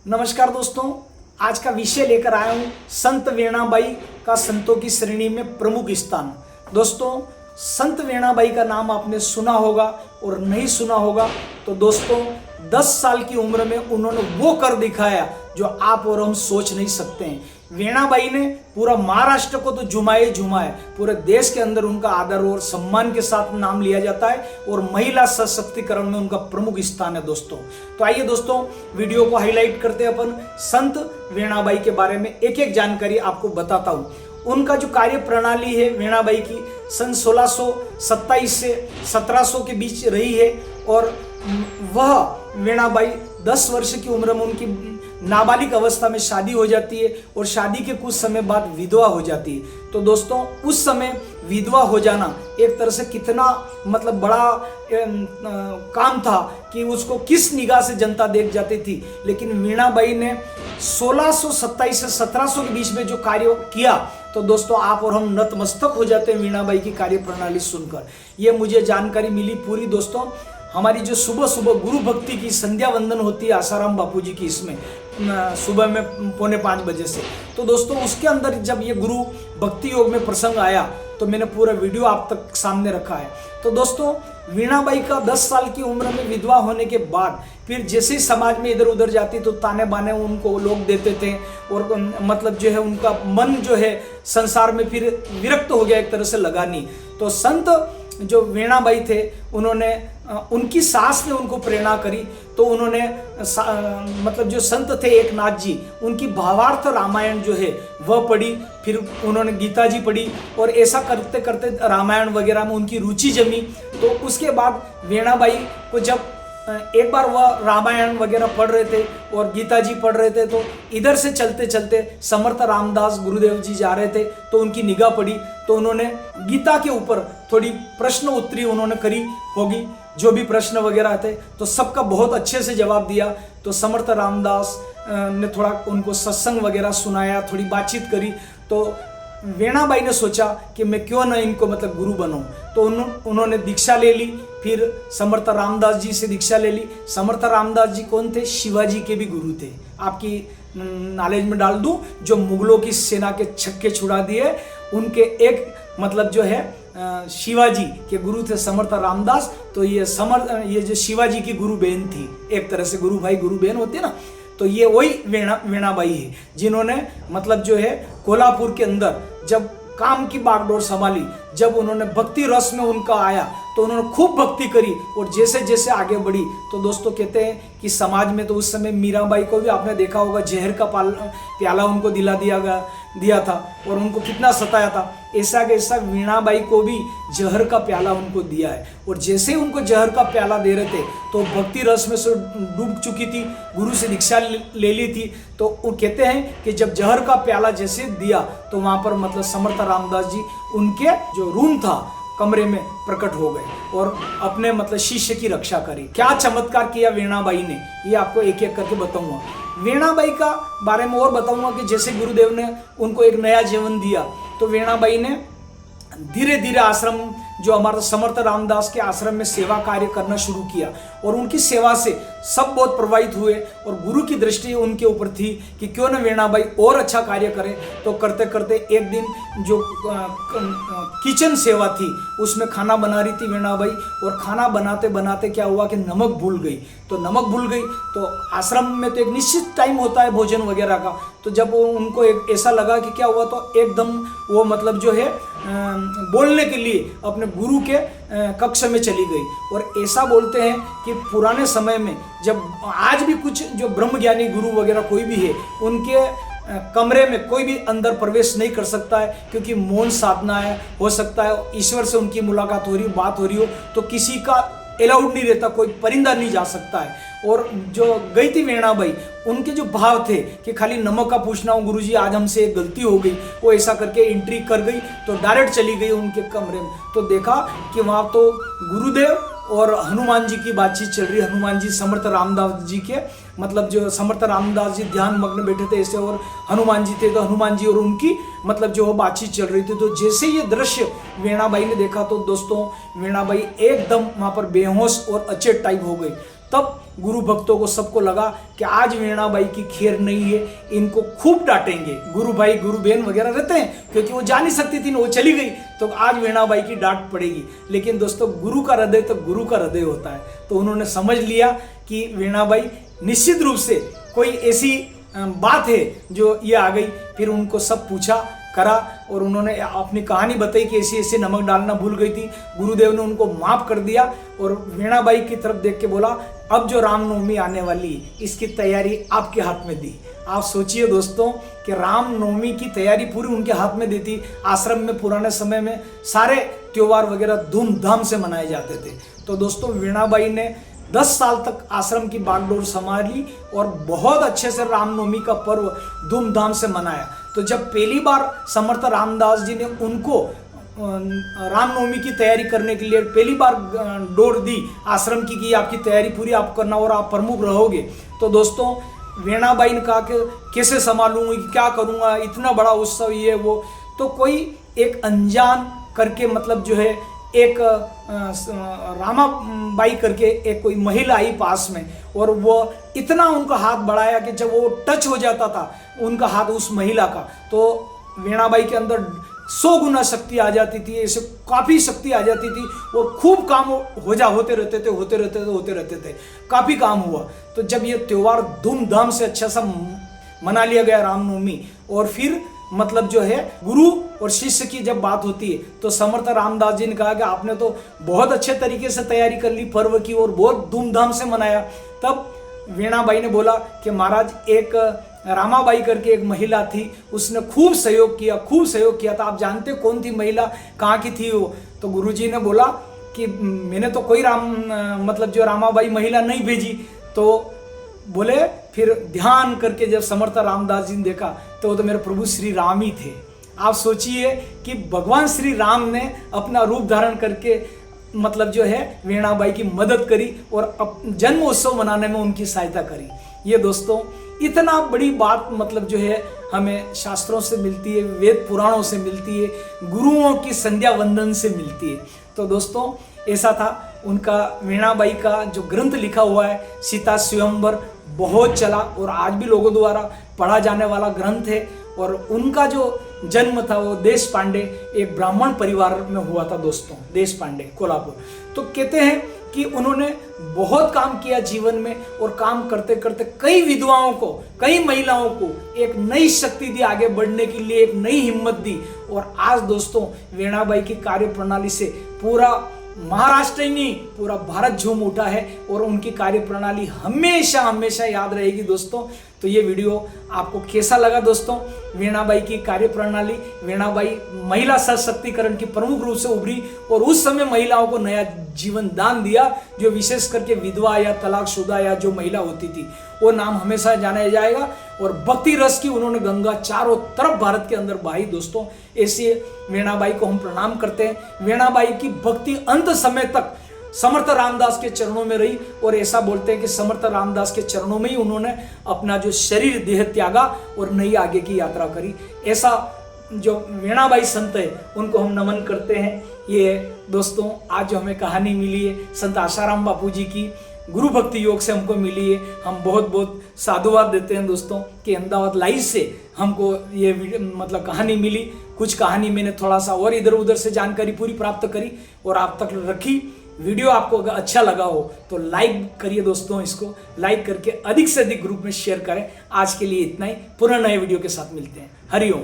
नमस्कार दोस्तों, आज का विषय लेकर आया हूं संत वीणाबाई का संतों की श्रेणी में प्रमुख स्थान। दोस्तों, संत वीणाबाई का नाम आपने सुना होगा और नहीं सुना होगा तो दोस्तों 10 साल की उम्र में उन्होंने वो कर दिखाया जो आप और हम सोच नहीं सकते हैं। वीणाबाई ने पूरा महाराष्ट्र को तो झुमाए, पूरे देश के अंदर उनका आदर और सम्मान के साथ नाम लिया जाता है और महिला सशक्तिकरण में उनका प्रमुख स्थान है दोस्तों। तो आइए दोस्तों, वीडियो को हाईलाइट करते हैं अपन संत वीणाबाई के बारे में एक एक जानकारी आपको बताता हूं। उनका जो कार्य प्रणाली है वीणाबाई की सन 1627 से 1700 के बीच रही है और वह वीणाबाई 10 वर्ष की उम्र में उनकी नाबालिग अवस्था में शादी हो जाती है और शादी के कुछ समय बाद विधवा हो जाती है। तो दोस्तों, उस समय विधवा हो जाना एक तरह से कितना मतलब बड़ा काम था कि उसको किस निगाह से जनता देख जाती थी। लेकिन वीणाबाई ने 1627 से 1700 के बीच में जो कार्य किया तो दोस्तों आप और हम नतमस्तक हो जाते हैं वीणाबाई की कार्य प्रणाली सुनकर। ये मुझे जानकारी मिली पूरी दोस्तों, हमारी जो सुबह सुबह गुरु भक्ति की संध्या वंदन होती है आसाराम बापू जी की, इसमें सुबह में 4:45 बजे से। तो दोस्तों उसके अंदर जब ये गुरु भक्ति योग में प्रसंग आया तो मैंने पूरा वीडियो आप तक सामने रखा है। तो दोस्तों वीणाबाई का 10 साल की उम्र में विधवा होने के बाद फिर जैसे ही समाज में इधर उधर जाती तो ताने बाने उनको लोग देते थे और मतलब जो है उनका मन जो है संसार में फिर विरक्त हो गया, एक तरह से लगा नहीं। तो संत जो वीणाबाई थे उन्होंने उनकी सास ने उनको प्रेरणा करी तो उन्होंने मतलब जो संत थे एकनाथ जी, उनकी भावार्थ रामायण जो है वह पढ़ी, फिर उन्होंने गीता जी पढ़ी और ऐसा करते करते रामायण वगैरह में उनकी रुचि जमी। तो उसके बाद वीणाबाई को जब एक बार वह रामायण वगैरह पढ़ रहे थे और गीता जी पढ़ रहे थे तो इधर से चलते चलते समर्थ रामदास गुरुदेव जी जा रहे थे तो उनकी निगाह पड़ी तो उन्होंने गीता के ऊपर थोड़ी प्रश्न उत्तरी उन्होंने करी होगी, जो भी प्रश्न वगैरह थे तो सबका बहुत अच्छे से जवाब दिया। तो समर्थ रामदास ने थोड़ा उनको सत्संग वगैरह सुनाया, थोड़ी बातचीत करी। तो वीणाबाई ने सोचा कि मैं क्यों ना इनको मतलब गुरु बनूं, तो उन्होंने दीक्षा ले ली। फिर समर्थ रामदास जी से दीक्षा ले ली। समर्थ रामदास जी कौन थे? शिवाजी के भी गुरु थे। आपकी नॉलेज में डाल दूं, जो मुगलों की सेना के छक्के छुड़ा दिए उनके एक मतलब जो है शिवाजी के गुरु थे समर्थ रामदास। तो ये जो शिवाजी की गुरु बहन थी, एक तरह से गुरु भाई गुरु बहन होती है ना, तो ये वही वीणाबाई है जिन्होंने मतलब जो है कोल्हापुर के अंदर जब काम की बागडोर संभाली, जब उन्होंने भक्ति रस में उनका आया तो उन्होंने खूब भक्ति करी और जैसे जैसे आगे बढ़ी तो दोस्तों कहते हैं कि समाज में तो उस समय मीराबाई को भी आपने देखा होगा, जहर का प्याला उनको दिया था और उनको कितना सताया था। ऐसा कैसा वीणाबाई को भी जहर का प्याला उनको दिया है और जैसे ही उनको जहर का प्याला दे रहे थे तो भक्ति रस में से डूब चुकी थी, गुरु से दीक्षा ले ली थी। तो वो कहते हैं कि जब जहर का प्याला जैसे दिया तो वहां पर मतलब समर्थ रामदास जी उनके जो रूम था कमरे में प्रकट हो गए और अपने मतलब शिष्य की रक्षा करी। क्या चमत्कार किया वीणाबाई ने, ये आपको एक एक करके बताऊंगा। वीणाबाई का बारे में और बताऊंगा कि जैसे गुरुदेव ने उनको एक नया जीवन दिया तो वीणाबाई ने धीरे धीरे आश्रम जो हमारा समर्थ रामदास के आश्रम में सेवा कार्य करना शुरू किया और उनकी सेवा से सब बहुत प्रभावित हुए और गुरु की दृष्टि उनके ऊपर थी कि क्यों न वीणाबाई और अच्छा कार्य करे। तो करते करते एक दिन जो किचन सेवा थी उसमें खाना बना रही थी वीणाबाई और खाना बनाते बनाते क्या हुआ कि नमक भूल गई। तो नमक भूल गई तो आश्रम में तो एक निश्चित टाइम होता है भोजन वगैरह का, तो जब उनको एक ऐसा लगा कि क्या हुआ तो एकदम वो मतलब जो है बोलने के लिए अपने गुरु के कक्ष में चली गई। और ऐसा बोलते हैं कि पुराने समय में जब आज भी कुछ जो ब्रह्मज्ञानी गुरु वगैरह कोई भी है उनके कमरे में कोई भी अंदर प्रवेश नहीं कर सकता है, क्योंकि मौन साधना है, हो सकता है ईश्वर से उनकी मुलाकात हो रही हो, बात हो रही हो, तो किसी का अलाउड नहीं रहता, कोई परिंदा नहीं जा सकता है। और जो गई थी वीणाबाई, उनके जो भाव थे कि खाली नमक का पूछना हो, गुरुजी आज हमसे एक गलती हो गई, वो ऐसा करके एंट्री कर गई तो डायरेक्ट चली गई उनके कमरे में। तो देखा कि वहाँ तो गुरुदेव और हनुमान जी की बातचीत चल रही। हनुमान जी समर्थ रामदास जी के मतलब जो समर्थ रामदास जी ध्यान मग्न बैठे थे ऐसे और हनुमान जी थे, तो हनुमान जी और उनकी मतलब जो बातचीत चल रही थी। तो जैसे ये दृश्य वीणाबाई ने देखा तो दोस्तों वीणाबाई एकदम वहाँ पर बेहोश और अचेत टाइप हो गई। तब गुरु भक्तों को सबको लगा कि आज वीणाबाई की खैर नहीं है, इनको खूब डांटेंगे। गुरु भाई गुरु बहन वगैरह रहते हैं, क्योंकि वो जा नहीं सकती थी, वो चली गई तो आज वीणाबाई की डांट पड़ेगी। लेकिन दोस्तों गुरु का हृदय तो गुरु का हृदय होता है, तो उन्होंने समझ लिया कि वीणाबाई निश्चित रूप से कोई ऐसी बात है जो ये आ गई। फिर उनको सब पूछा करा और उन्होंने अपनी कहानी बताई कि ऐसी ऐसी नमक डालना भूल गई थी। गुरुदेव ने उनको माफ कर दिया और वीणाबाई की तरफ देख के बोला, अब जो रामनवमी आने वाली इसकी तैयारी आपके हाथ में दी। आप सोचिए दोस्तों कि रामनवमी की तैयारी पूरी उनके हाथ में दी थी। आश्रम में पुराने समय में सारे त्योहार वगैरह धूमधाम से मनाए जाते थे। तो दोस्तों वीणाबाई ने 10 साल तक आश्रम की बागडोर संभाली और बहुत अच्छे से रामनवमी का पर्व धूमधाम से मनाया। तो जब पहली बार समर्थ रामदास जी ने उनको रामनवमी की तैयारी करने के लिए पहली बार डोर दी आश्रम की कि आपकी तैयारी पूरी आप करना और आप प्रमुख रहोगे, तो दोस्तों वीणाबाई ने कहा कि कैसे संभालूंगी, क्या करूंगा, इतना बड़ा उत्सव ये वो। तो कोई एक अनजान करके मतलब जो है एक रामाबाई करके एक कोई महिला आई पास में और वो इतना उनका हाथ बढ़ाया कि जब वो टच हो जाता था उनका हाथ उस महिला का, तो वीणाबाई के अंदर 100 गुना शक्ति आ जाती थी, ऐसे काफ़ी शक्ति आ जाती थी और खूब काम होते रहते थे, काफ़ी काम हुआ। तो जब ये त्यौहार धूमधाम से अच्छा सा मना लिया गया रामनवमी, और फिर मतलब जो है गुरु और शिष्य की जब बात होती है तो समर्थ रामदास जी ने कहा कि आपने तो बहुत अच्छे तरीके से तैयारी कर ली पर्व की और बहुत धूमधाम से मनाया। तब वीणाबाई ने बोला कि महाराज एक रामाबाई करके एक महिला थी, उसने खूब सहयोग किया था। आप जानते कौन थी महिला, कहाँ की थी वो? तो गुरुजी ने बोला कि मैंने तो कोई मतलब जो रामाबाई महिला नहीं भेजी। तो बोले फिर ध्यान करके जब समर्थ रामदास जी ने देखा तो वो तो मेरे प्रभु श्री राम ही थे। आप सोचिए कि भगवान श्री राम ने अपना रूप धारण करके मतलब जो है वीणाबाई की मदद करी और जन्म उत्सव मनाने में उनकी सहायता करी। ये दोस्तों इतना बड़ी बात मतलब जो है हमें शास्त्रों से मिलती है, वेद पुराणों से मिलती है, गुरुओं की संध्या वंदन से मिलती है। तो दोस्तों ऐसा था उनका वीणाबाई का जो ग्रंथ लिखा हुआ है सीता स्वयंवर, बहुत चला और आज भी लोगों द्वारा पढ़ा जाने वाला ग्रंथ है। और उनका जो जन्म था वो देश पांडे एक ब्राह्मण परिवार में हुआ था दोस्तों, देश पांडे कोल्हापुर। तो कहते हैं कि उन्होंने बहुत काम किया जीवन में और काम करते करते कई विधवाओं को, कई महिलाओं को एक नई शक्ति दी, आगे बढ़ने के लिए एक नई हिम्मत दी। और आज दोस्तों वीणाबाई की कार्य प्रणाली से पूरा महाराष्ट्र ही नहीं पूरा भारत झूम उठा है और उनकी कार्य प्रणाली हमेशा हमेशा याद रहेगी दोस्तों। तो ये वीडियो आपको कैसा लगा दोस्तों? वीणाबाई की कार्य प्रणाली, वीणाबाई महिला सशक्तिकरण की प्रमुख रूप से उभरी और उस समय महिलाओं को नया जीवन दान दिया, जो विशेष करके विधवा या तलाकशुदा या जो महिला होती थी वो नाम हमेशा जाना जाएगा। और भक्ति रस की उन्होंने गंगा चारों तरफ भारत के अंदर बहाई दोस्तों। ऐसे वीणाबाई को हम प्रणाम करते हैं। वीणाबाई की भक्ति अंत समय तक समर्थ रामदास के चरणों में रही और ऐसा बोलते हैं कि समर्थ रामदास के चरणों में ही उन्होंने अपना जो शरीर देह त्यागा और नई आगे की यात्रा करी। ऐसा जो वीणाबाई संत है उनको हम नमन करते हैं। ये दोस्तों आज जो हमें कहानी मिली है संत आशाराम बापू जी की गुरु भक्ति योग से हमको मिली है, हम बहुत बहुत साधुवाद देते हैं दोस्तों कि अहमदाबाद लाइव से हमको ये मतलब कहानी मिली। कुछ कहानी मैंने थोड़ा सा और इधर उधर से जानकारी पूरी प्राप्त करी और आप तक रखी। वीडियो आपको अगर अच्छा लगा हो तो लाइक करिए दोस्तों, इसको लाइक करके अधिक से अधिक ग्रुप में शेयर करें। आज के लिए इतना ही, पुनः नए वीडियो के साथ मिलते हैं। हरिओम।